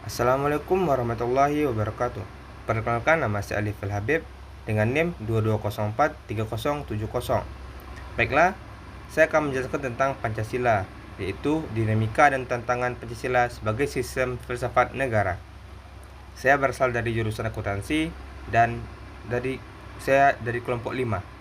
Assalamualaikum warahmatullahi wabarakatuh. Perkenalkan, nama saya Alif Habib dengan NIM 22043070. Baiklah, saya akan menjelaskan tentang Pancasila, yaitu dinamika dan tantangan Pancasila sebagai sistem filsafat negara. Saya berasal dari jurusan akuntansi dan saya dari kelompok 5.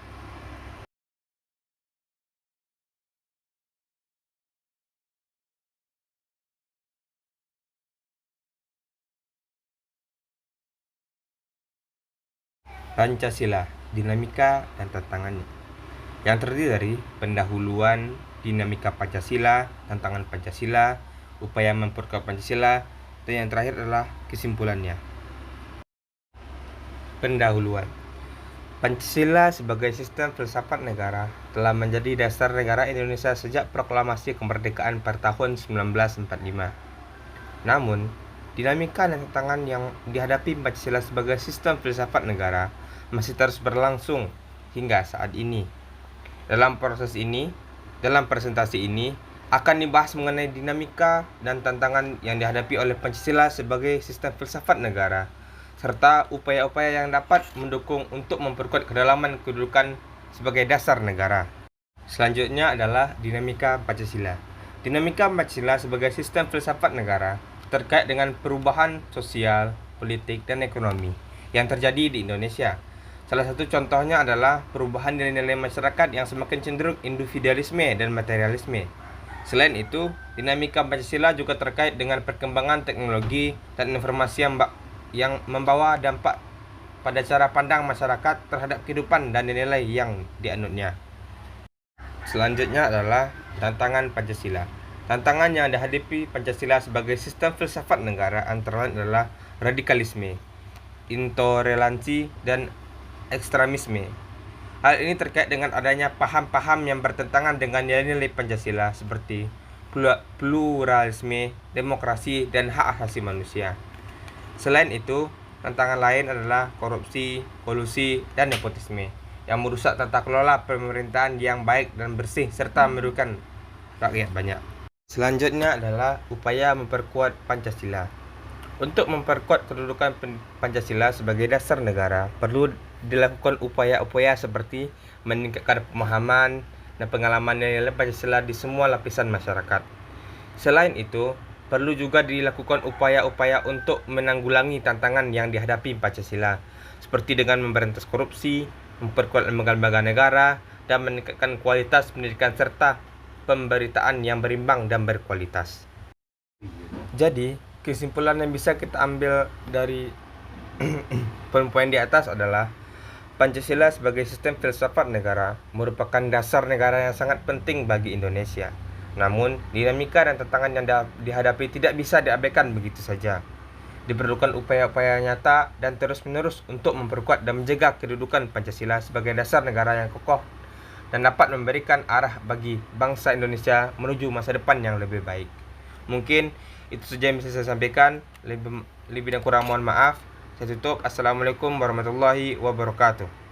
Pancasila, dinamika dan tantangannya, yang terdiri dari pendahuluan, dinamika Pancasila, tantangan Pancasila, upaya memperkuat Pancasila, dan yang terakhir adalah kesimpulannya. Pendahuluan. Pancasila sebagai sistem filsafat negara telah menjadi dasar negara Indonesia sejak proklamasi kemerdekaan pada tahun 1945. Namun, dinamika dan tantangan yang dihadapi Pancasila sebagai sistem filsafat negara masih terus berlangsung hingga saat ini. Dalam presentasi ini akan dibahas mengenai dinamika dan tantangan yang dihadapi oleh Pancasila sebagai sistem filsafat negara, serta upaya-upaya yang dapat mendukung untuk memperkuat kedalaman kedudukan sebagai dasar negara. Selanjutnya adalah dinamika Pancasila. Dinamika Pancasila sebagai sistem filsafat negara terkait dengan perubahan sosial, politik, dan ekonomi yang terjadi di Indonesia. Salah satu contohnya adalah perubahan nilai-nilai masyarakat yang semakin cenderung individualisme dan materialisme. Selain itu, dinamika Pancasila juga terkait dengan perkembangan teknologi dan informasi yang membawa dampak pada cara pandang masyarakat terhadap kehidupan dan nilai yang dianutnya. Selanjutnya adalah tantangan Pancasila. Tantangan yang dihadapi Pancasila sebagai sistem filsafat negara antara lain adalah radikalisme, intoleransi, dan ekstremisme. Hal ini terkait dengan adanya paham-paham yang bertentangan dengan nilai-nilai Pancasila seperti pluralisme, demokrasi, dan hak asasi manusia. Selain itu, tantangan lain adalah korupsi, kolusi, dan nepotisme yang merusak tata kelola pemerintahan yang baik dan bersih serta merugikan rakyat banyak. Selanjutnya adalah upaya memperkuat Pancasila. Untuk memperkuat kedudukan Pancasila sebagai dasar negara, perlu dilakukan upaya-upaya seperti meningkatkan pemahaman dan pengalaman nilai Pancasila di semua lapisan masyarakat. Selain itu, perlu juga dilakukan upaya-upaya untuk menanggulangi tantangan yang dihadapi Pancasila, seperti dengan memberantas korupsi, memperkuat lembaga-lembaga negara, dan meningkatkan kualitas pendidikan serta pemberitaan yang berimbang dan berkualitas. Jadi, kesimpulan yang bisa kita ambil dari poin-poin di atas adalah Pancasila sebagai sistem filsafat negara merupakan dasar negara yang sangat penting bagi Indonesia. Namun, dinamika dan tantangan yang dihadapi tidak bisa diabaikan begitu saja. Diperlukan upaya-upaya nyata dan terus-menerus untuk memperkuat dan menjaga kedudukan Pancasila sebagai dasar negara yang kokoh dan dapat memberikan arah bagi bangsa Indonesia menuju masa depan yang lebih baik. Mungkin itu saja yang bisa saya sampaikan. Lebih dan kurang mohon maaf. Saya tutup. Assalamualaikum warahmatullahi wabarakatuh.